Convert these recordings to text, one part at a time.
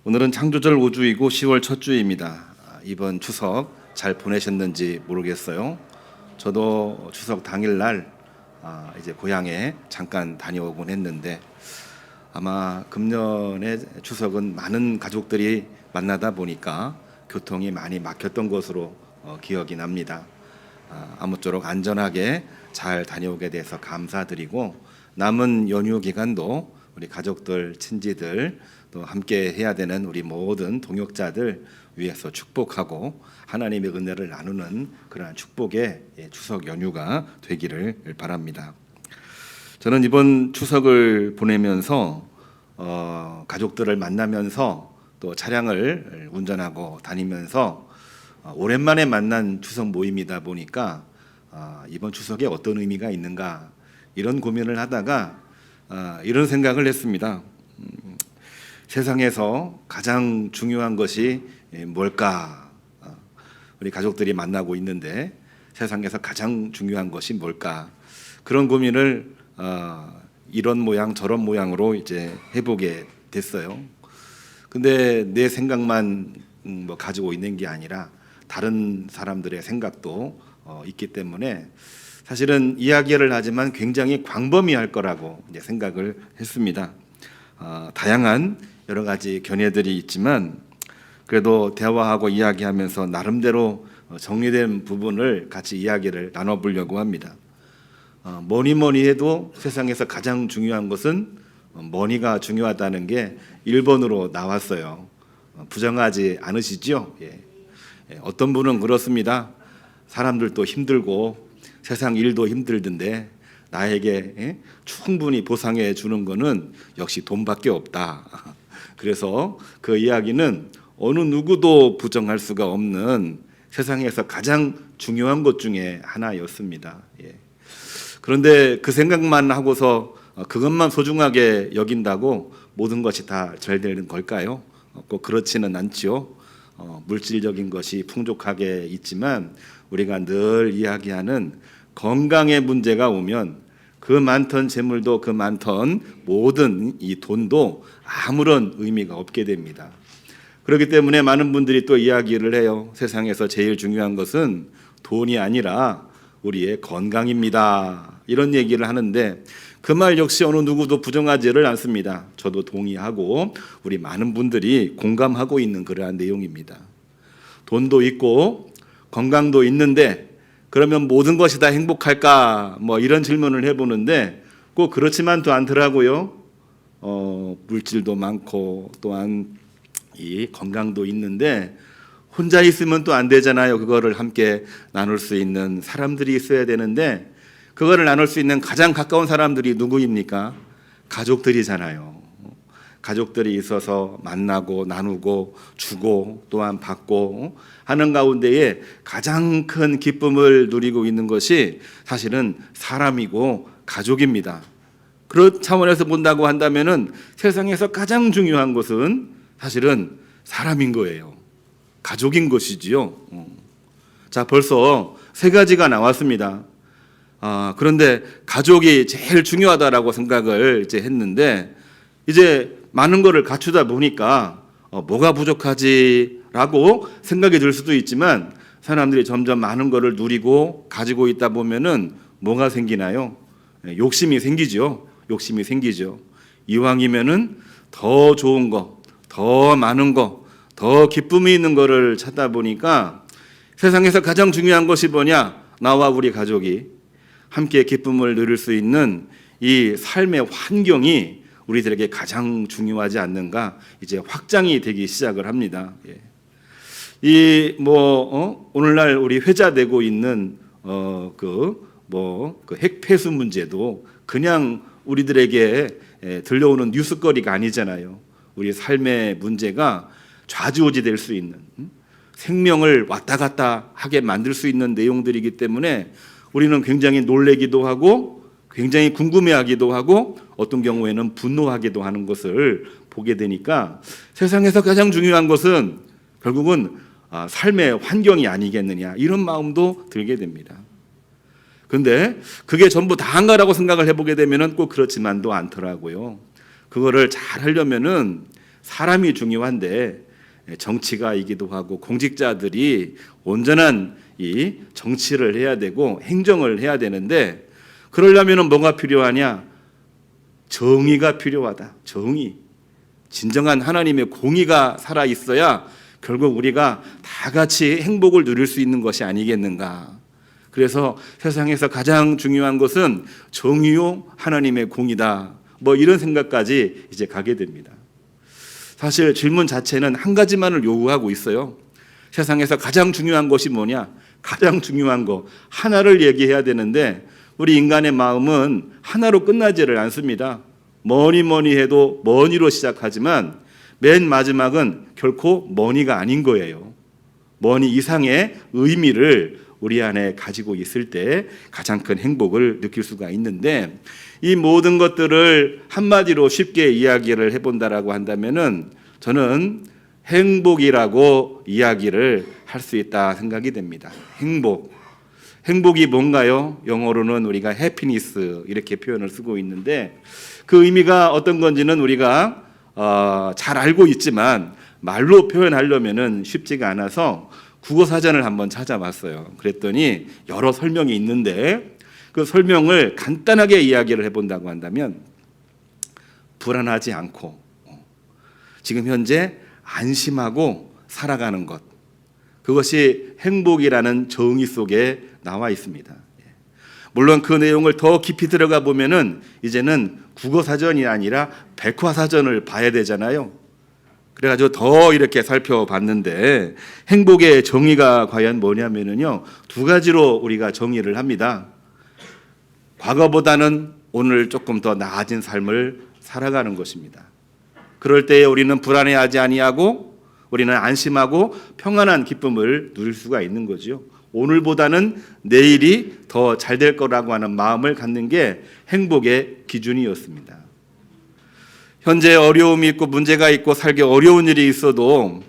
오늘은 창조절 5주이고 10월 첫 주입니다. 이번 추석 잘 보내셨는지 모르겠어요. 저도 추석 당일날 이제 고향에 잠깐 다녀오곤 했는데 아마 금년의 추석은 많은 가족들이 만나다 보니까 교통이 많이 막혔던 것으로 기억이 납니다. 아무쪼록 안전하게 잘 다녀오게 돼서 감사드리고 남은 연휴 기간도 우리 가족들, 친지들 또 함께 해야 되는 우리 모든 동역자들 위해서 축복하고 하나님의 은혜를 나누는 그러한 축복의 추석 연휴가 되기를 바랍니다. 저는 이번 추석을 보내면서 가족들을 만나면서 또 차량을 운전하고 다니면서 오랜만에 만난 추석 모임이다 보니까 이번 추석에 어떤 의미가 있는가 이런 고민을 하다가 이런 생각을 했습니다. 세상에서 가장 중요한 것이 뭘까? 우리 가족들이 만나고 있는데 세상에서 가장 중요한 것이 뭘까? 그런 고민을 이런 모양 저런 모양으로 이제 해보게 됐어요. 근데 내 생각만 가지고 있는 게 아니라 다른 사람들의 생각도 있기 때문에 사실은 이야기를 하지만 굉장히 광범위할 거라고 이제 생각을 했습니다. 다양한 여러 가지 견해들이 있지만 그래도 대화하고 이야기하면서 나름대로 정리된 부분을 같이 이야기를 나눠보려고 합니다. 뭐니 해도 세상에서 가장 중요한 것은 머니가 중요하다는 게 1번으로 나왔어요. 부정하지 않으시죠? 예. 어떤 분은 그렇습니다. 사람들도 힘들고 세상 일도 힘들던데 나에게 충분히 보상해 주는 거는 역시 돈밖에 없다. 그래서 그 이야기는 어느 누구도 부정할 수가 없는 세상에서 가장 중요한 것 중에 하나였습니다. 예. 그런데 그 생각만 하고서 그것만 소중하게 여긴다고 모든 것이 다 잘 되는 걸까요? 꼭 그렇지는 않지요. 물질적인 것이 풍족하게 있지만 우리가 늘 이야기하는 건강의 문제가 오면 그 많던 재물도 그 많던 모든 이 돈도 아무런 의미가 없게 됩니다. 그렇기 때문에 많은 분들이 또 이야기를 해요. 세상에서 제일 중요한 것은 돈이 아니라 우리의 건강입니다. 이런 얘기를 하는데 그 말 역시 어느 누구도 부정하지를 않습니다. 저도 동의하고 우리 많은 분들이 공감하고 있는 그러한 내용입니다. 돈도 있고 건강도 있는데 그러면 모든 것이 다 행복할까? 이런 질문을 해보는데 꼭 그렇지만도 않더라고요. 물질도 많고 또한 이 건강도 있는데 혼자 있으면 또 안 되잖아요. 그거를 함께 나눌 수 있는 사람들이 있어야 되는데 그거를 나눌 수 있는 가장 가까운 사람들이 누구입니까? 가족들이잖아요. 가족들이 있어서 만나고 나누고 주고 또한 받고 하는 가운데에 가장 큰 기쁨을 누리고 있는 것이 사실은 사람이고 가족입니다. 그런 차원에서 본다고 한다면은 세상에서 가장 중요한 것은 사실은 사람인 거예요. 가족인 것이지요. 자, 벌써 세 가지가 나왔습니다. 그런데 가족이 제일 중요하다라고 생각을 이제 했는데 이제 많은 거를 갖추다 보니까 뭐가 부족하지라고 생각이 들 수도 있지만 사람들이 점점 많은 거를 누리고 가지고 있다 보면은 뭐가 생기나요? 욕심이 생기죠. 욕심이 생기죠. 이왕이면은 더 좋은 거, 더 많은 거, 더 기쁨이 있는 거를 찾다 보니까 세상에서 가장 중요한 것이 뭐냐? 나와 우리 가족이 함께 기쁨을 누릴 수 있는 이 삶의 환경이 우리들에게 가장 중요하지 않는가 이제 확장이 되기 시작을 합니다. 이 오늘날 우리 회자되고 있는 핵폐수 문제도 그냥 우리들에게 들려오는 뉴스거리가 아니잖아요. 우리 삶의 문제가 좌지우지 될 수 있는 생명을 왔다 갔다 하게 만들 수 있는 내용들이기 때문에 우리는 굉장히 놀래기도 하고 굉장히 궁금해하기도 하고 어떤 경우에는 분노하기도 하는 것을 보게 되니까 세상에서 가장 중요한 것은 결국은 삶의 환경이 아니겠느냐 이런 마음도 들게 됩니다. 그런데 그게 전부 다인가라고 생각을 해보게 되면 꼭 그렇지만도 않더라고요. 그거를 잘 하려면은 사람이 중요한데 정치가이기도 하고 공직자들이 온전한 이 정치를 해야 되고 행정을 해야 되는데 그러려면 뭐가 필요하냐? 정의가 필요하다. 정의. 진정한 하나님의 공의가 살아 있어야 결국 우리가 다 같이 행복을 누릴 수 있는 것이 아니겠는가. 그래서 세상에서 가장 중요한 것은 정의요 하나님의 공의다. 뭐 이런 생각까지 이제 가게 됩니다. 사실 질문 자체는 한 가지만을 요구하고 있어요. 세상에서 가장 중요한 것이 뭐냐? 가장 중요한 거 하나를 얘기해야 되는데 우리 인간의 마음은 하나로 끝나지를 않습니다. 뭐니 해도 뭐니로 시작하지만 맨 마지막은 결코 뭐니가 아닌 거예요. 뭐니 이상의 의미를 우리 안에 가지고 있을 때 가장 큰 행복을 느낄 수가 있는데 이 모든 것들을 한마디로 쉽게 이야기를 해본다라고 한다면은 저는 행복이라고 이야기를 할 수 있다 생각이 됩니다. 행복이 뭔가요? 영어로는 우리가 해피니스 이렇게 표현을 쓰고 있는데 그 의미가 어떤 건지는 우리가 잘 알고 있지만 말로 표현하려면은 쉽지가 않아서 국어 사전을 한번 찾아봤어요. 그랬더니 여러 설명이 있는데 그 설명을 간단하게 이야기를 해본다고 한다면 불안하지 않고 지금 현재 안심하고 살아가는 것, 그것이 행복이라는 정의 속에 나와 있습니다. 물론 그 내용을 더 깊이 들어가 보면은 이제는 국어 사전이 아니라 백과사전을 봐야 되잖아요. 그래가지고 더 이렇게 살펴봤는데 행복의 정의가 과연 뭐냐면은요, 두 가지로 우리가 정의를 합니다. 과거보다는 오늘 조금 더 나아진 삶을 살아가는 것입니다. 그럴 때에 우리는 불안해하지 아니하고 우리는 안심하고 평안한 기쁨을 누릴 수가 있는 거죠. 오늘보다는 내일이 더 잘 될 거라고 하는 마음을 갖는 게 행복의 기준이었습니다. 현재 어려움이 있고 문제가 있고 살기 어려운 일이 있어도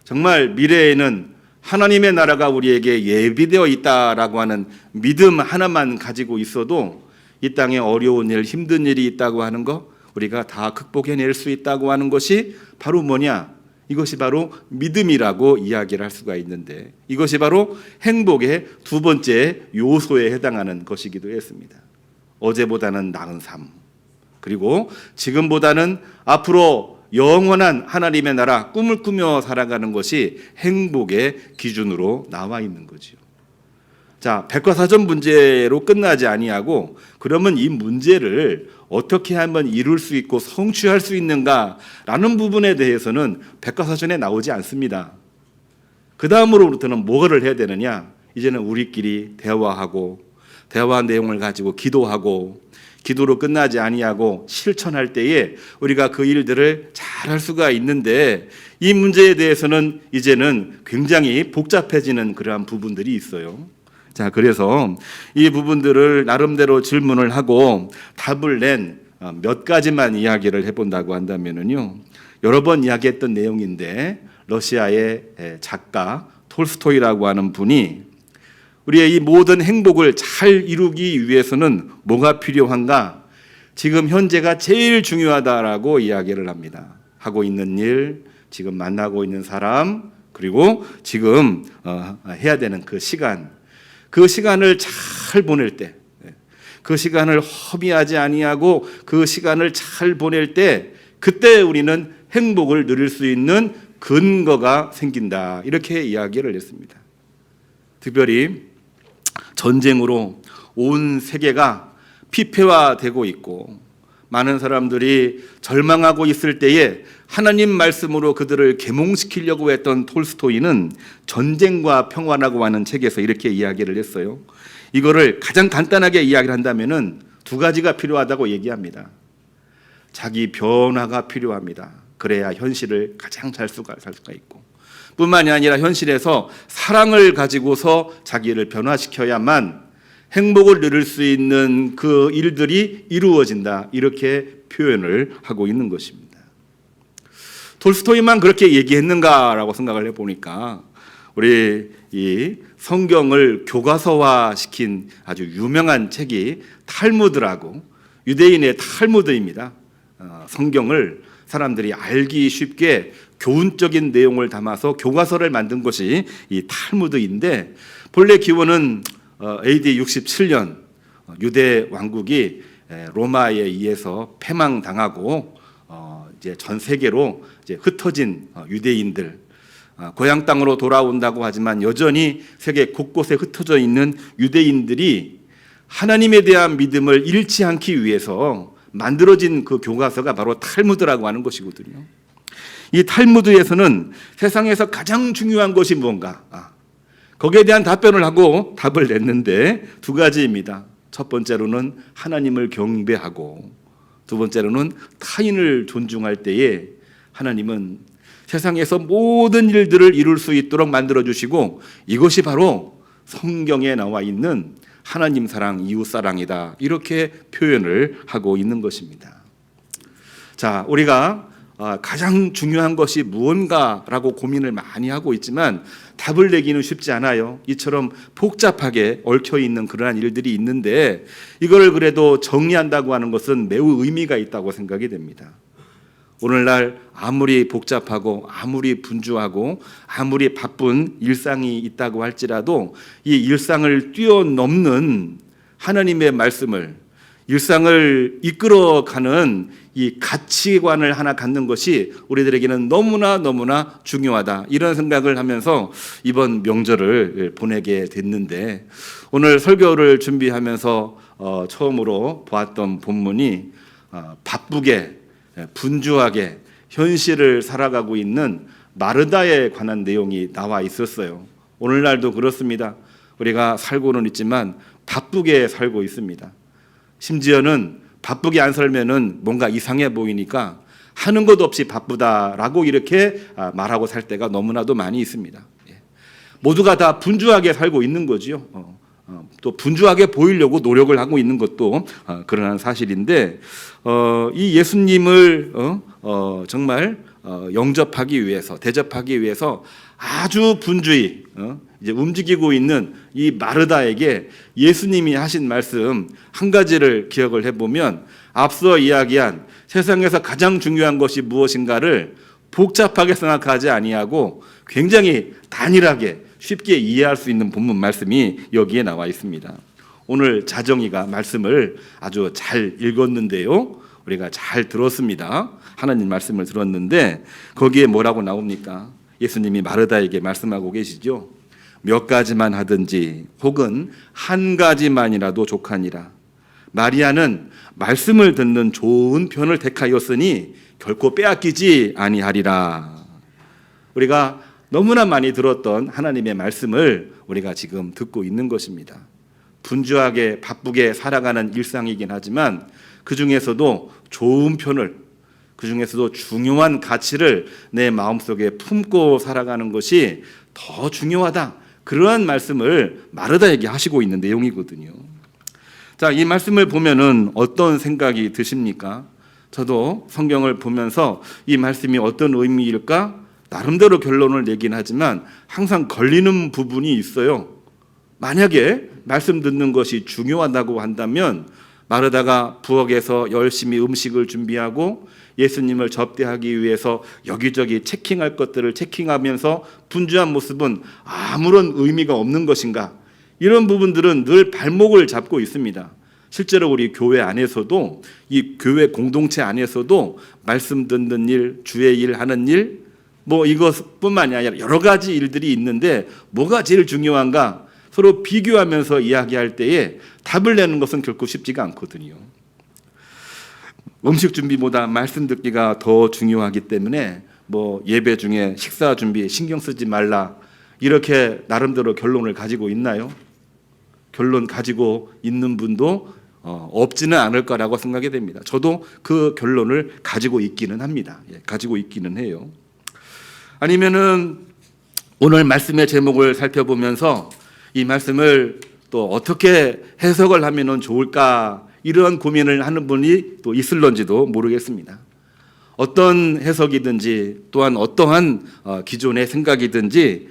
정말 미래에는 하나님의 나라가 우리에게 예비되어 있다라고 하는 믿음 하나만 가지고 있어도 이 땅에 어려운 일, 힘든 일이 있다고 하는 거 우리가 다 극복해낼 수 있다고 하는 것이 바로 뭐냐? 이것이 바로 믿음이라고 이야기를 할 수가 있는데 이것이 바로 행복의 두 번째 요소에 해당하는 것이기도 했습니다. 어제보다는 나은 삶, 그리고 지금보다는 앞으로 영원한 하나님의 나라 꿈을 꾸며 살아가는 것이 행복의 기준으로 나와 있는 거죠. 자, 백과사전 문제로 끝나지 아니하고 그러면 이 문제를 어떻게 하면 이룰 수 있고 성취할 수 있는가라는 부분에 대해서는 백과사전에 나오지 않습니다. 그 다음으로부터는 뭐를 해야 되느냐? 이제는 우리끼리 대화하고 대화한 내용을 가지고 기도하고 기도로 끝나지 아니하고 실천할 때에 우리가 그 일들을 잘할 수가 있는데 이 문제에 대해서는 이제는 굉장히 복잡해지는 그러한 부분들이 있어요. 자, 그래서 이 부분들을 나름대로 질문을 하고 답을 낸 몇 가지만 이야기를 해본다고 한다면은요, 여러 번 이야기했던 내용인데 러시아의 작가 톨스토이라고 하는 분이 우리의 이 모든 행복을 잘 이루기 위해서는 뭐가 필요한가? 지금 현재가 제일 중요하다라고 이야기를 합니다. 하고 있는 일, 지금 만나고 있는 사람, 그리고 지금 해야 되는 그 시간을 잘 보낼 때, 그 시간을 허비하지 아니하고 그 시간을 잘 보낼 때 그때 우리는 행복을 누릴 수 있는 근거가 생긴다. 이렇게 이야기를 했습니다. 특별히 전쟁으로 온 세계가 피폐화되고 있고 많은 사람들이 절망하고 있을 때에 하나님 말씀으로 그들을 계몽시키려고 했던 톨스토이는 전쟁과 평화라고 하는 책에서 이렇게 이야기를 했어요. 이거를 가장 간단하게 이야기를 한다면은 두 가지가 필요하다고 얘기합니다. 자기 변화가 필요합니다. 그래야 현실을 가장 살 수가 있고 뿐만이 아니라 현실에서 사랑을 가지고서 자기를 변화시켜야만 행복을 누릴 수 있는 그 일들이 이루어진다. 이렇게 표현을 하고 있는 것입니다. 톨스토이만 그렇게 얘기했는가라고 생각을 해보니까 우리 이 성경을 교과서화시킨 아주 유명한 책이 탈무드라고 유대인의 탈무드입니다. 성경을 사람들이 알기 쉽게 교훈적인 내용을 담아서 교과서를 만든 것이 이 탈무드인데, 본래 기원은 AD 67년 유대 왕국이 로마에 의해서 패망당하고 이제 전 세계로 이제 흩어진 유대인들, 고향 땅으로 돌아온다고 하지만 여전히 세계 곳곳에 흩어져 있는 유대인들이 하나님에 대한 믿음을 잃지 않기 위해서 만들어진 그 교과서가 바로 탈무드라고 하는 것이거든요. 이 탈무드에서는 세상에서 가장 중요한 것이 무언가, 거기에 대한 답변을 하고 답을 냈는데 두 가지입니다. 첫 번째로는 하나님을 경배하고, 두 번째로는 타인을 존중할 때에 하나님은 세상에서 모든 일들을 이룰 수 있도록 만들어주시고, 이것이 바로 성경에 나와 있는 하나님 사랑, 이웃 사랑이다, 이렇게 표현을 하고 있는 것입니다. 자, 우리가 가장 중요한 것이 무언가라고 고민을 많이 하고 있지만 답을 내기는 쉽지 않아요. 이처럼 복잡하게 얽혀있는 그러한 일들이 있는데, 이걸 그래도 정리한다고 하는 것은 매우 의미가 있다고 생각이 됩니다. 오늘날 아무리 복잡하고 아무리 분주하고 아무리 바쁜 일상이 있다고 할지라도 이 일상을 뛰어넘는 하나님의 말씀을, 일상을 이끌어가는 이 가치관을 하나 갖는 것이 우리들에게는 너무나 중요하다, 이런 생각을 하면서 이번 명절을 보내게 됐는데, 오늘 설교를 준비하면서 처음으로 보았던 본문이 바쁘게 분주하게 현실을 살아가고 있는 마르다에 관한 내용이 나와 있었어요. 오늘날도 그렇습니다. 우리가 살고는 있지만 바쁘게 살고 있습니다. 심지어는 바쁘게 안 살면은 뭔가 이상해 보이니까 하는 것 없이 바쁘다라고 이렇게 말하고 살 때가 너무나도 많이 있습니다. 모두가 다 분주하게 살고 있는 거지요. 또 분주하게 보이려고 노력을 하고 있는 것도 그러한 사실인데, 이 예수님을 정말 영접하기 위해서, 대접하기 위해서 아주 분주히 이제 움직이고 있는 이 마르다에게 예수님이 하신 말씀 한 가지를 기억을 해보면, 앞서 이야기한 세상에서 가장 중요한 것이 무엇인가를 복잡하게 생각하지 아니하고 굉장히 단일하게 쉽게 이해할 수 있는 본문 말씀이 여기에 나와 있습니다. 오늘 자정이가 말씀을 아주 잘 읽었는데요, 우리가 잘 들었습니다. 하나님 말씀을 들었는데 거기에 뭐라고 나옵니까? 예수님이 마르다에게 말씀하고 계시죠. 몇 가지만 하든지 혹은 한 가지만이라도 족하니라. 마리아는 말씀을 듣는 좋은 편을 택하였으니 결코 빼앗기지 아니하리라. 우리가 너무나 많이 들었던 하나님의 말씀을 우리가 지금 듣고 있는 것입니다. 분주하게 바쁘게 살아가는 일상이긴 하지만 그 중에서도 좋은 편을, 그 중에서도 중요한 가치를 내 마음속에 품고 살아가는 것이 더 중요하다, 그러한 말씀을 마르다에게 하시고 있는 내용이거든요. 자, 이 말씀을 보면은 어떤 생각이 드십니까? 저도 성경을 보면서 이 말씀이 어떤 의미일까? 나름대로 결론을 내긴 하지만 항상 걸리는 부분이 있어요. 만약에 말씀 듣는 것이 중요하다고 한다면 마르다가 부엌에서 열심히 음식을 준비하고 예수님을 접대하기 위해서 여기저기 체킹할 것들을 체킹하면서 분주한 모습은 아무런 의미가 없는 것인가? 이런 부분들은 늘 발목을 잡고 있습니다. 실제로 우리 교회 안에서도, 이 교회 공동체 안에서도 말씀 듣는 일, 주의 일 하는 일, 뭐 이것뿐만이 아니라 여러 가지 일들이 있는데 뭐가 제일 중요한가? 서로 비교하면서 이야기할 때에 답을 내는 것은 결코 쉽지가 않거든요. 음식 준비보다 말씀 듣기가 더 중요하기 때문에 뭐 예배 중에 식사 준비 신경 쓰지 말라, 이렇게 나름대로 결론을 가지고 있나요? 결론 가지고 있는 분도 없지는 않을 거라고 생각이 됩니다. 저도 그 결론을 가지고 있기는 합니다. 가지고 있기는 해요. 아니면은 오늘 말씀의 제목을 살펴보면서 이 말씀을 또 어떻게 해석을 하면 좋을까, 이런 고민을 하는 분이 또 있을런지도 모르겠습니다. 어떤 해석이든지 또한 어떠한 기존의 생각이든지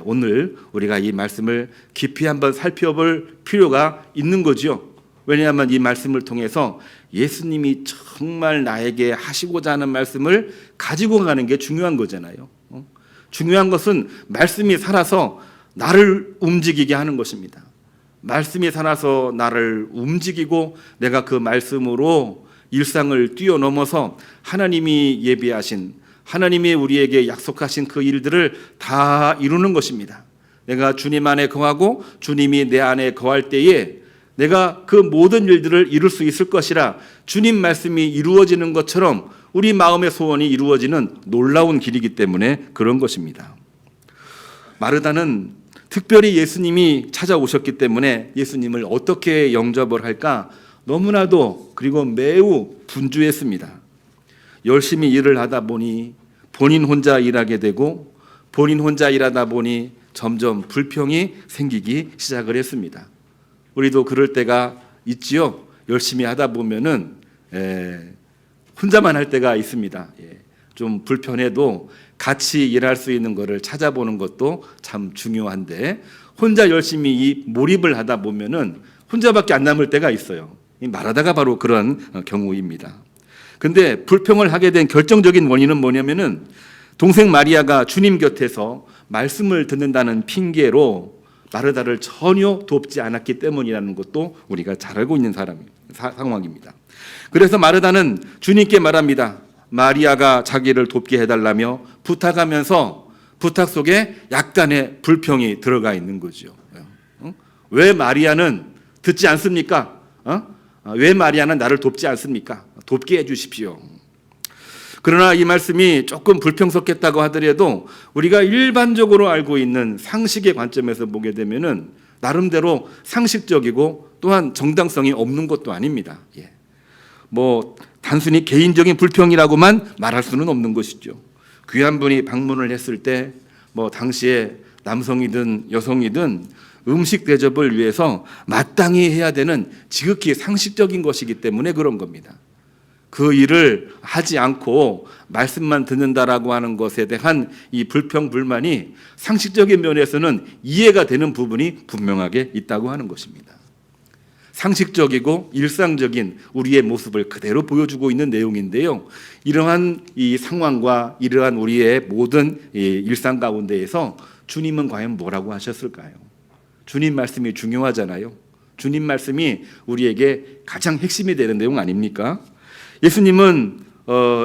오늘 우리가 이 말씀을 깊이 한번 살펴볼 필요가 있는 거죠. 왜냐하면 이 말씀을 통해서 예수님이 정말 나에게 하시고자 하는 말씀을 가지고 가는 게 중요한 거잖아요. 중요한 것은 말씀이 살아서 나를 움직이게 하는 것입니다. 말씀이 살아서 나를 움직이고 내가 그 말씀으로 일상을 뛰어넘어서 하나님이 예비하신, 하나님이 우리에게 약속하신 그 일들을 다 이루는 것입니다. 내가 주님 안에 거하고 주님이 내 안에 거할 때에 내가 그 모든 일들을 이룰 수 있을 것이라, 주님 말씀이 이루어지는 것처럼 우리 마음의 소원이 이루어지는 놀라운 길이기 때문에 그런 것입니다. 마르다는 특별히 예수님이 찾아오셨기 때문에 예수님을 어떻게 영접을 할까 너무나도 그리고 매우 분주했습니다. 열심히 일을 하다 보니 본인 혼자 일하게 되고 본인 혼자 일하다 보니 점점 불평이 생기기 시작을 했습니다. 우리도 그럴 때가 있지요. 열심히 하다 보면은 혼자만 할 때가 있습니다. 좀 불편해도 같이 일할 수 있는 것을 찾아보는 것도 참 중요한데, 혼자 열심히 몰입을 하다 보면은 혼자밖에 안 남을 때가 있어요. 마르다가 바로 그런 경우입니다. 근데 불평을 하게 된 결정적인 원인은 뭐냐면은 동생 마리아가 주님 곁에서 말씀을 듣는다는 핑계로 마르다를 전혀 돕지 않았기 때문이라는 것도 우리가 잘 알고 있는 상황입니다. 그래서 마르다는 주님께 말합니다. 마리아가 자기를 돕게 해달라며 부탁하면서 부탁 속에 약간의 불평이 들어가 있는 거죠. 왜 마리아는 듣지 않습니까? 왜 마리아는 나를 돕지 않습니까? 돕게 해주십시오. 그러나 이 말씀이 조금 불평스럽겠다고 하더라도 우리가 일반적으로 알고 있는 상식의 관점에서 보게 되면은 나름대로 상식적이고 또한 정당성이 없는 것도 아닙니다. 뭐 단순히 개인적인 불평이라고만 말할 수는 없는 것이죠. 귀한 분이 방문을 했을 때 뭐 당시에 남성이든 여성이든 음식 대접을 위해서 마땅히 해야 되는 지극히 상식적인 것이기 때문에 그런 겁니다. 그 일을 하지 않고 말씀만 듣는다라고 하는 것에 대한 이 불평, 불만이 상식적인 면에서는 이해가 되는 부분이 분명하게 있다고 하는 것입니다. 상식적이고 일상적인 우리의 모습을 그대로 보여주고 있는 내용인데요. 이러한 이 상황과 이러한 우리의 모든 일상 가운데에서 주님은 과연 뭐라고 하셨을까요? 주님 말씀이 중요하잖아요. 주님 말씀이 우리에게 가장 핵심이 되는 내용 아닙니까? 예수님은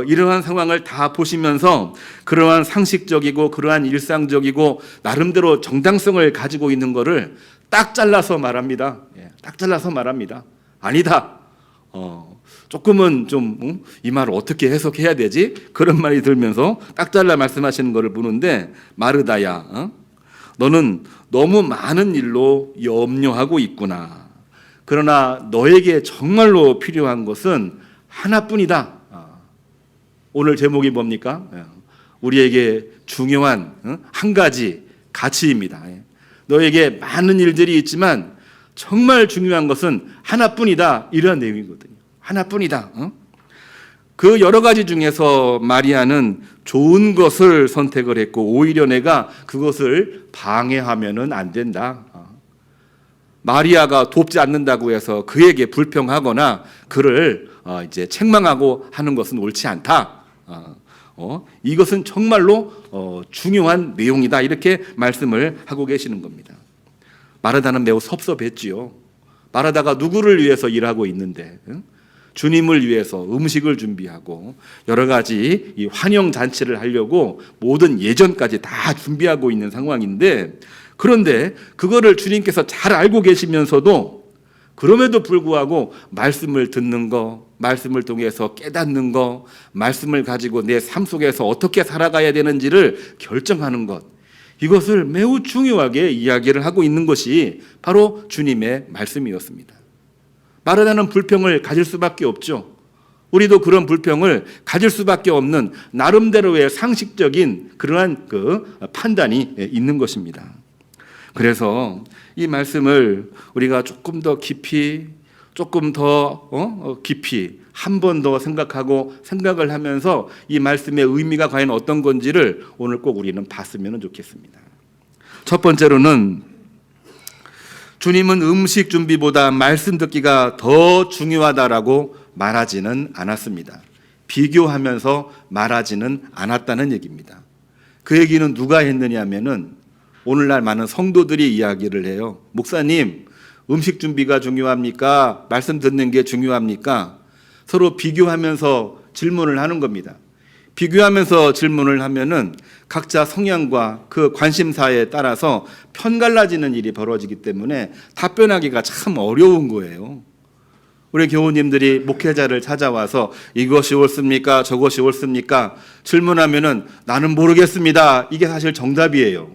이러한 상황을 다 보시면서 그러한 상식적이고 그러한 일상적이고 나름대로 정당성을 가지고 있는 것을 딱 잘라서 말합니다. 딱 잘라서 말합니다. 아니다. 조금은 좀 이 말을 어떻게 해석해야 되지? 그런 말이 들면서 딱 잘라 말씀하시는 것을 보는데, 마르다야, 너는 너무 많은 일로 염려하고 있구나. 그러나 너에게 정말로 필요한 것은 하나뿐이다. 오늘 제목이 뭡니까? 우리에게 중요한 한 가지 가치입니다. 너에게 많은 일들이 있지만 정말 중요한 것은 하나뿐이다. 이런 내용이거든요. 하나뿐이다. 그 여러 가지 중에서 마리아는 좋은 것을 선택을 했고 오히려 내가 그것을 방해하면은 안 된다. 마리아가 돕지 않는다고 해서 그에게 불평하거나 그를 이제 책망하고 하는 것은 옳지 않다. 이것은 정말로 중요한 내용이다. 이렇게 말씀을 하고 계시는 겁니다. 마르다는 매우 섭섭했지요. 마르다가 누구를 위해서 일하고 있는데, 주님을 위해서 음식을 준비하고 여러 가지 이 환영 잔치를 하려고 모든 예전까지 다 준비하고 있는 상황인데, 그런데 그거를 주님께서 잘 알고 계시면서도 그럼에도 불구하고 말씀을 듣는 거, 말씀을 통해서 깨닫는 거, 말씀을 가지고 내 삶 속에서 어떻게 살아가야 되는지를 결정하는 것, 이것을 매우 중요하게 이야기를 하고 있는 것이 바로 주님의 말씀이었습니다. 마르다는 불평을 가질 수밖에 없죠. 우리도 그런 불평을 가질 수밖에 없는 나름대로의 상식적인 그러한 그 판단이 있는 것입니다. 그래서 이 말씀을 우리가 조금 더 깊이, 조금 더 깊이 한 번 더 생각을 하면서 이 말씀의 의미가 과연 어떤 건지를 오늘 꼭 우리는 봤으면 좋겠습니다. 첫 번째로는 주님은 음식 준비보다 말씀 듣기가 더 중요하다라고 말하지는 않았습니다. 비교하면서 말하지는 않았다는 얘기입니다. 그 얘기는 누가 했느냐면은 오늘날 많은 성도들이 이야기를 해요. 목사님, 음식 준비가 중요합니까? 말씀 듣는 게 중요합니까? 서로 비교하면서 질문을 하는 겁니다. 비교하면서 질문을 하면은 각자 성향과 그 관심사에 따라서 편갈라지는 일이 벌어지기 때문에 답변하기가 참 어려운 거예요. 우리 교우님들이 목회자를 찾아와서 이것이 옳습니까? 저것이 옳습니까? 질문하면은 나는 모르겠습니다. 이게 사실 정답이에요.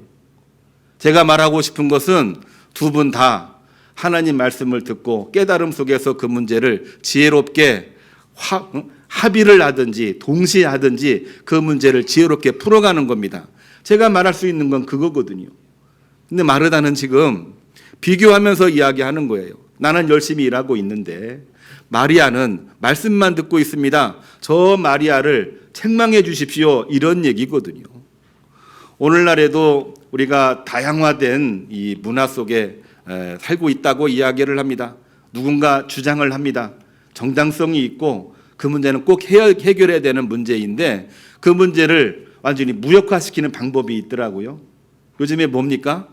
제가 말하고 싶은 것은 두 분 다 하나님 말씀을 듣고 깨달음 속에서 그 문제를 지혜롭게 합의를 하든지 동시에 하든지 그 문제를 지혜롭게 풀어가는 겁니다. 제가 말할 수 있는 건 그거거든요. 근데 마르다는 지금 비교하면서 이야기하는 거예요. 나는 열심히 일하고 있는데 마리아는 말씀만 듣고 있습니다. 저 마리아를 책망해 주십시오. 이런 얘기거든요. 오늘날에도 우리가 다양화된 이 문화 속에 살고 있다고 이야기를 합니다. 누군가 주장을 합니다. 정당성이 있고 그 문제는 꼭 해결해야 되는 문제인데 그 문제를 완전히 무력화시키는 방법이 있더라고요. 요즘에 뭡니까?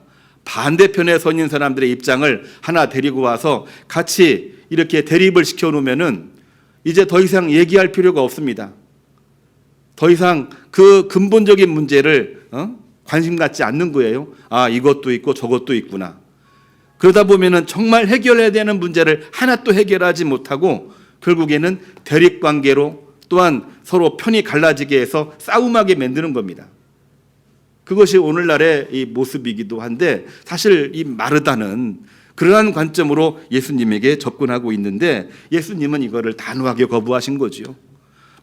반대편에 서 있는 사람들의 입장을 하나 데리고 와서 같이 이렇게 대립을 시켜놓으면은 이제 더 이상 얘기할 필요가 없습니다. 더 이상 그 근본적인 문제를 관심 갖지 않는 거예요. 아, 이것도 있고 저것도 있구나. 그러다 보면은 정말 해결해야 되는 문제를 하나 또 해결하지 못하고 결국에는 대립관계로 또한 서로 편이 갈라지게 해서 싸움하게 만드는 겁니다. 그것이 오늘날의 이 모습이기도 한데 사실 이 마르다는 그러한 관점으로 예수님에게 접근하고 있는데 예수님은 이거를 단호하게 거부하신 거죠.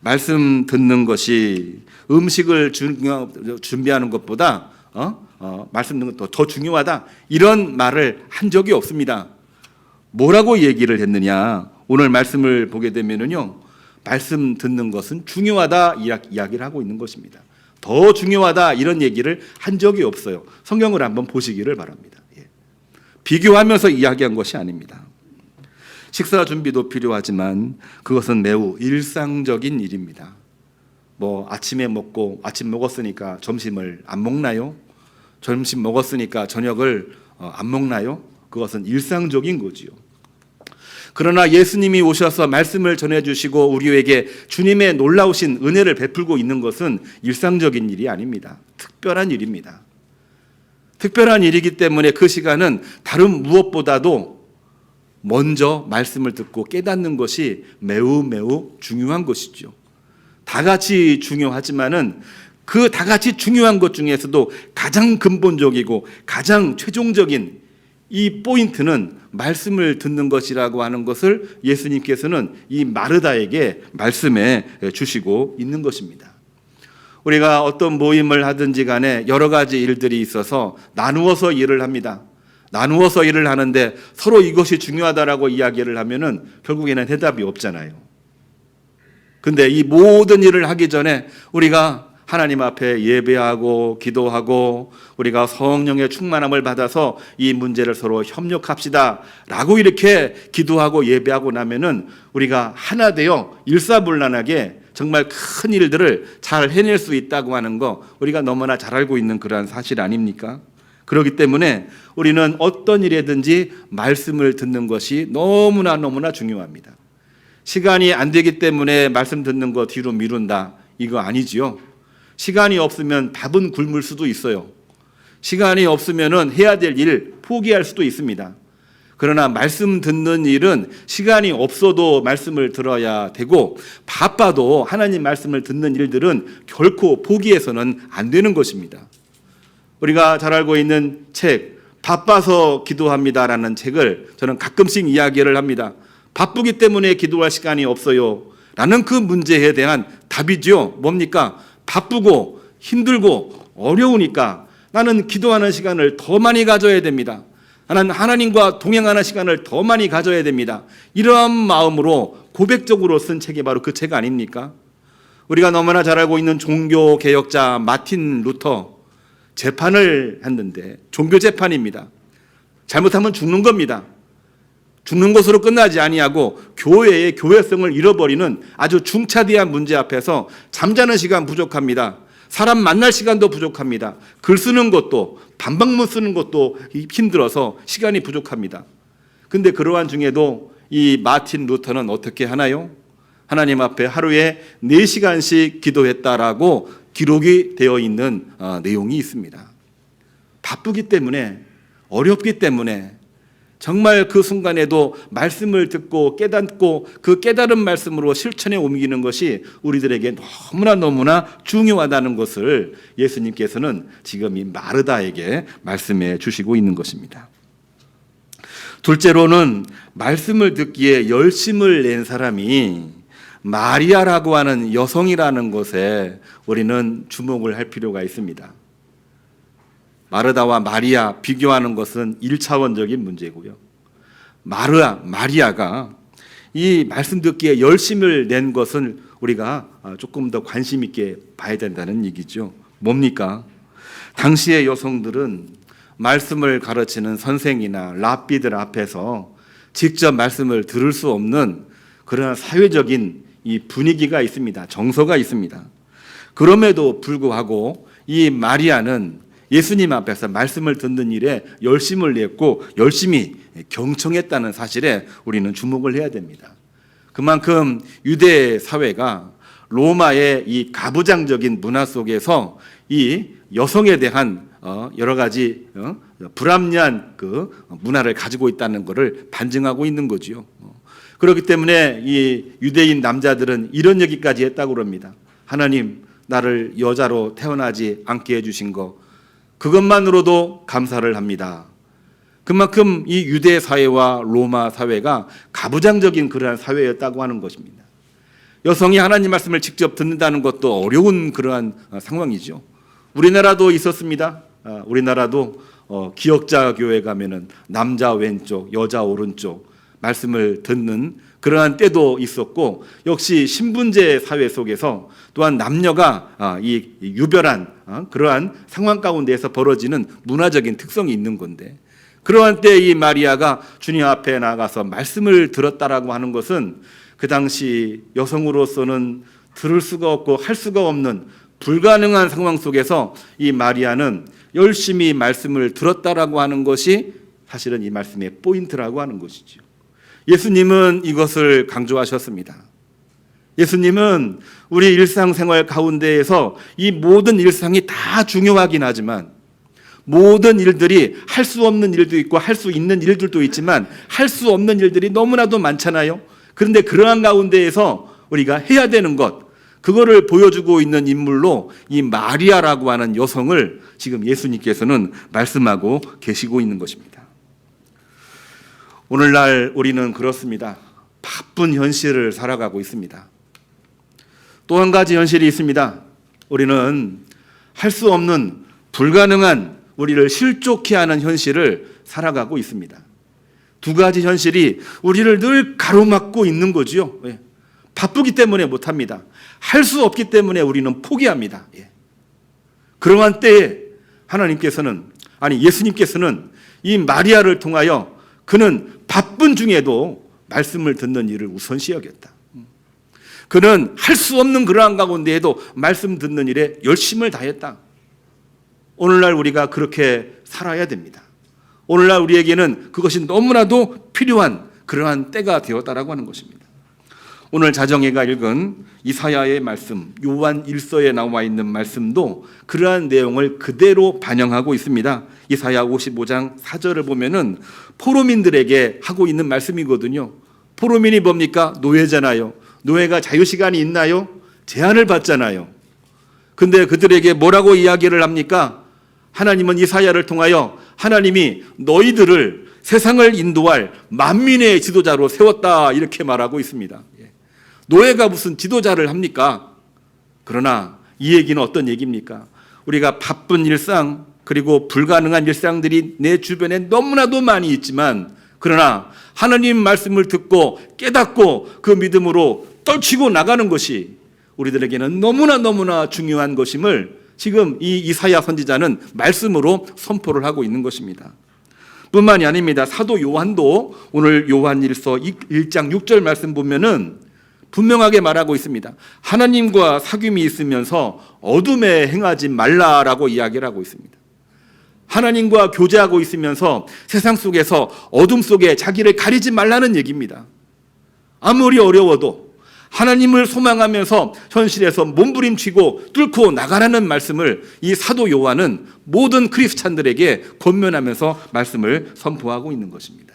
말씀 듣는 것이 음식을 준비하는 것보다 말씀 듣는 것도 더 중요하다. 이런 말을 한 적이 없습니다. 뭐라고 얘기를 했느냐? 오늘 말씀을 보게 되면은요, 말씀 듣는 것은 중요하다 이야기를 하고 있는 것입니다. 더 중요하다 이런 얘기를 한 적이 없어요. 성경을 한번 보시기를 바랍니다. 비교하면서 이야기한 것이 아닙니다. 식사 준비도 필요하지만 그것은 매우 일상적인 일입니다. 뭐 아침에 먹고 아침 먹었으니까 점심을 안 먹나요? 점심 먹었으니까 저녁을 안 먹나요? 그것은 일상적인 거지요. 그러나 예수님이 오셔서 말씀을 전해주시고 우리에게 주님의 놀라우신 은혜를 베풀고 있는 것은 일상적인 일이 아닙니다. 특별한 일입니다. 특별한 일이기 때문에 그 시간은 다른 무엇보다도 먼저 말씀을 듣고 깨닫는 것이 매우 중요한 것이죠. 다 같이 중요하지만은 그 다 같이 중요한 것 중에서도 가장 근본적이고 가장 최종적인 이 포인트는 말씀을 듣는 것이라고 하는 것을 예수님께서는 이 마르다에게 말씀해 주시고 있는 것입니다. 우리가 어떤 모임을 하든지 간에 여러 가지 일들이 있어서 나누어서 일을 합니다. 나누어서 일을 하는데 서로 이것이 중요하다라고 이야기를 하면은 결국에는 해답이 없잖아요. 근데 이 모든 일을 하기 전에 우리가 하나님 앞에 예배하고 기도하고 우리가 성령의 충만함을 받아서 이 문제를 서로 협력합시다 라고 이렇게 기도하고 예배하고 나면은 우리가 하나 되어 일사불란하게 정말 큰 일들을 잘 해낼 수 있다고 하는 거 우리가 너무나 잘 알고 있는 그러한 사실 아닙니까? 그렇기 때문에 우리는 어떤 일이든지 말씀을 듣는 것이 너무나 중요합니다. 시간이 안 되기 때문에 말씀 듣는 거 뒤로 미룬다 이거 아니지요. 시간이 없으면 밥은 굶을 수도 있어요. 시간이 없으면 해야 될 일 포기할 수도 있습니다. 그러나 말씀 듣는 일은 시간이 없어도 말씀을 들어야 되고 바빠도 하나님 말씀을 듣는 일들은 결코 포기해서는 안 되는 것입니다. 우리가 잘 알고 있는 책 바빠서 기도합니다라는 책을 저는 가끔씩 이야기를 합니다. 바쁘기 때문에 기도할 시간이 없어요 라는 그 문제에 대한 답이죠. 뭡니까? 바쁘고 힘들고 어려우니까 나는 기도하는 시간을 더 많이 가져야 됩니다. 나는 하나님과 동행하는 시간을 더 많이 가져야 됩니다. 이러한 마음으로 고백적으로 쓴 책이 바로 그 책 아닙니까? 우리가 너무나 잘 알고 있는 종교개혁자 마틴 루터 재판을 했는데 종교 재판입니다. 잘못하면 죽는 겁니다. 죽는 것으로 끝나지 아니하고 교회의 교회성을 잃어버리는 아주 중차대한 문제 앞에서 잠자는 시간 부족합니다. 사람 만날 시간도 부족합니다. 글 쓰는 것도 반박문 쓰는 것도 힘들어서 시간이 부족합니다. 근데 그러한 중에도 이 마틴 루터는 어떻게 하나요? 하나님 앞에 하루에 4시간씩 기도했다라고 기록이 되어 있는 내용이 있습니다. 바쁘기 때문에, 어렵기 때문에 정말 그 순간에도 말씀을 듣고 깨닫고 그 깨달은 말씀으로 실천에 옮기는 것이 우리들에게 너무나 중요하다는 것을 예수님께서는 지금 이 마르다에게 말씀해 주시고 있는 것입니다. 둘째로는 말씀을 듣기에 열심을 낸 사람이 마리아라고 하는 여성이라는 것에 우리는 주목을 할 필요가 있습니다. 마르다와 마리아 비교하는 것은 1차원적인 문제고요. 마리아가 이 말씀 듣기에 열심을 낸 것을 우리가 조금 더 관심 있게 봐야 된다는 얘기죠. 뭡니까? 당시의 여성들은 말씀을 가르치는 선생이나 랍비들 앞에서 직접 말씀을 들을 수 없는 그런 사회적인 이 분위기가 있습니다. 정서가 있습니다. 그럼에도 불구하고 이 마리아는 예수님 앞에서 말씀을 듣는 일에 열심을 냈고 열심히 경청했다는 사실에 우리는 주목을 해야 됩니다. 그만큼 유대 사회가 로마의 이 가부장적인 문화 속에서 이 여성에 대한 여러 가지 불합리한 그 문화를 가지고 있다는 것을 반증하고 있는 거지요. 그렇기 때문에 이 유대인 남자들은 이런 얘기까지 했다고 그럽니다. 하나님, 나를 여자로 태어나지 않게 해주신 거 그것만으로도 감사를 합니다. 그만큼 이 유대 사회와 로마 사회가 가부장적인 그러한 사회였다고 하는 것입니다. 여성이 하나님 말씀을 직접 듣는다는 것도 어려운 그러한 상황이죠. 우리나라도 있었습니다. 우리나라도 기역자 교회 가면은 남자 왼쪽, 여자 오른쪽 말씀을 듣는 그러한 때도 있었고, 역시 신분제 사회 속에서 또한 남녀가 이 유별한 그러한 상황 가운데에서 벌어지는 문화적인 특성이 있는 건데, 그러한 때 이 마리아가 주님 앞에 나가서 말씀을 들었다라고 하는 것은 그 당시 여성으로서는 들을 수가 없고 할 수가 없는 불가능한 상황 속에서 이 마리아는 열심히 말씀을 들었다라고 하는 것이 사실은 이 말씀의 포인트라고 하는 것이죠. 예수님은 이것을 강조하셨습니다. 예수님은 우리 일상생활 가운데에서 이 모든 일상이 다 중요하긴 하지만 모든 일들이 할 수 없는 일도 있고 할 수 있는 일들도 있지만 할 수 없는 일들이 너무나도 많잖아요. 그런데 그러한 가운데에서 우리가 해야 되는 것, 그거를 보여주고 있는 인물로 이 마리아라고 하는 여성을 지금 예수님께서는 말씀하고 계시고 있는 것입니다. 오늘날 우리는 그렇습니다. 바쁜 현실을 살아가고 있습니다. 또 한 가지 현실이 있습니다. 우리는 할 수 없는 불가능한 우리를 실족케 하는 현실을 살아가고 있습니다. 두 가지 현실이 우리를 늘 가로막고 있는 거지요. 바쁘기 때문에 못합니다. 할 수 없기 때문에 우리는 포기합니다. 그러한 때에 하나님께서는, 아니 예수님께서는 이 마리아를 통하여 그는 바쁜 중에도 말씀을 듣는 일을 우선시 여겼다. 그는 할 수 없는 그러한 가운데에도 말씀 듣는 일에 열심을 다했다. 오늘날 우리가 그렇게 살아야 됩니다. 오늘날 우리에게는 그것이 너무나도 필요한 그러한 때가 되었다라고 하는 것입니다. 오늘 자정회가 읽은 이사야의 말씀, 요한 1서에 나와 있는 말씀도 그러한 내용을 그대로 반영하고 있습니다. 이사야 55장 4절을 보면은 포로민들에게 하고 있는 말씀이거든요. 포로민이 뭡니까? 노예잖아요. 노예가 자유시간이 있나요? 제한을 받잖아요. 근데 그들에게 뭐라고 이야기를 합니까? 하나님은 이사야를 통하여 하나님이 너희들을 세상을 인도할 만민의 지도자로 세웠다, 이렇게 말하고 있습니다. 노예가 무슨 지도자를 합니까? 그러나 이 얘기는 어떤 얘기입니까? 우리가 바쁜 일상, 그리고 불가능한 일상들이 내 주변에 너무나도 많이 있지만, 그러나 하나님 말씀을 듣고 깨닫고 그 믿음으로 떨치고 나가는 것이 우리들에게는 너무나 중요한 것임을 지금 이 이사야 선지자는 말씀으로 선포를 하고 있는 것입니다. 뿐만이 아닙니다. 사도 요한도 오늘 요한일서 1장 6절 말씀 보면은 분명하게 말하고 있습니다. 하나님과 사귐이 있으면서 어둠에 행하지 말라라고 이야기를 하고 있습니다. 하나님과 교제하고 있으면서 세상 속에서 어둠 속에 자기를 가리지 말라는 얘기입니다. 아무리 어려워도 하나님을 소망하면서 현실에서 몸부림치고 뚫고 나가라는 말씀을 이 사도 요한은 모든 크리스찬들에게 권면하면서 말씀을 선포하고 있는 것입니다.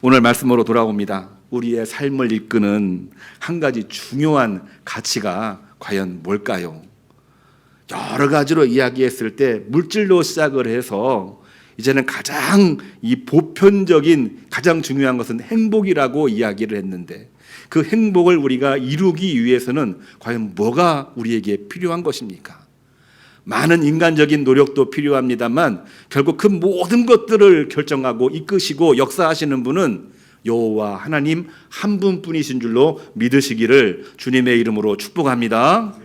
오늘 말씀으로 돌아옵니다. 우리의 삶을 이끄는 한 가지 중요한 가치가 과연 뭘까요? 여러 가지로 이야기했을 때 물질로 시작을 해서 이제는 가장 이 보편적인 가장 중요한 것은 행복이라고 이야기를 했는데, 그 행복을 우리가 이루기 위해서는 과연 뭐가 우리에게 필요한 것입니까? 많은 인간적인 노력도 필요합니다만 결국 그 모든 것들을 결정하고 이끄시고 역사하시는 분은 여호와 하나님 한 분뿐이신 줄로 믿으시기를 주님의 이름으로 축복합니다.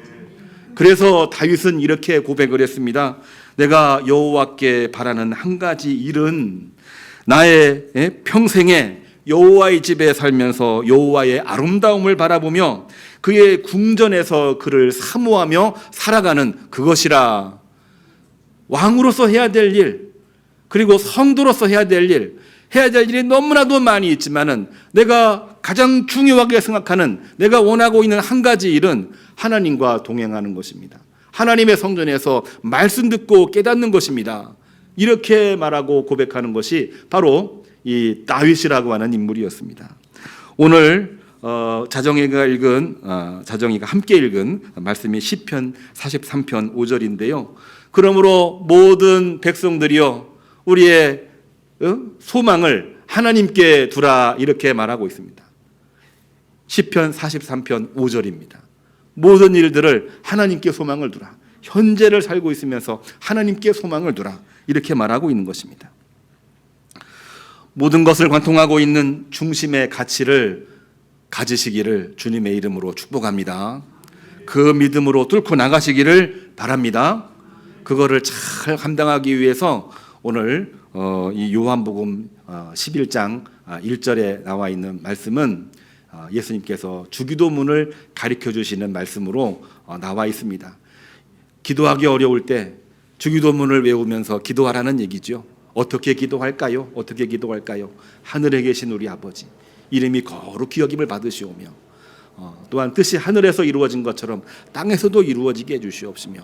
그래서 다윗은 이렇게 고백을 했습니다. 내가 여호와께 바라는 한 가지 일은 나의 평생에 여호와의 집에 살면서 여호와의 아름다움을 바라보며 그의 궁전에서 그를 사모하며 살아가는 그것이라. 왕으로서 해야 될 일, 그리고 성도로서 해야 될 일, 해야 될 일이 너무나도 많이 있지만은 내가 가장 중요하게 생각하는, 내가 원하고 있는 한 가지 일은 하나님과 동행하는 것입니다. 하나님의 성전에서 말씀 듣고 깨닫는 것입니다. 이렇게 말하고 고백하는 것이 바로 이 다윗이라고 하는 인물이었습니다. 오늘 자정이가 함께 읽은 말씀이 시편 43편 5절인데요. 그러므로 모든 백성들이여 우리의 소망을 하나님께 두라, 이렇게 말하고 있습니다. 시편 43편 5절입니다. 모든 일들을 하나님께 소망을 두라. 현재를 살고 있으면서 하나님께 소망을 두라, 이렇게 말하고 있는 것입니다. 모든 것을 관통하고 있는 중심의 가치를 가지시기를 주님의 이름으로 축복합니다. 그 믿음으로 뚫고 나가시기를 바랍니다. 그거를 잘 감당하기 위해서 오늘 이 요한복음 11장 1절에 나와 있는 말씀은 예수님께서 주기도문을 가르쳐 주시는 말씀으로 나와 있습니다. 기도하기 어려울 때 주기도문을 외우면서 기도하라는 얘기죠. 어떻게 기도할까요? 어떻게 기도할까요? 하늘에 계신 우리 아버지, 이름이 거룩히 여김을 받으시오며 또한 뜻이 하늘에서 이루어진 것처럼 땅에서도 이루어지게 해주시옵시며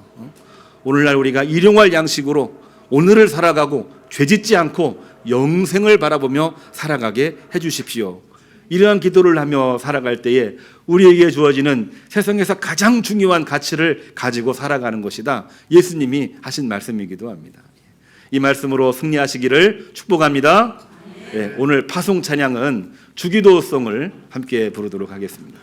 오늘날 우리가 일용할 양식으로 오늘을 살아가고 죄짓지 않고 영생을 바라보며 살아가게 해주십시오. 이러한 기도를 하며 살아갈 때에 우리에게 주어지는 세상에서 가장 중요한 가치를 가지고 살아가는 것이다, 예수님이 하신 말씀이기도 합니다. 이 말씀으로 승리하시기를 축복합니다. 네, 오늘 파송 찬양은 주기도송을 함께 부르도록 하겠습니다.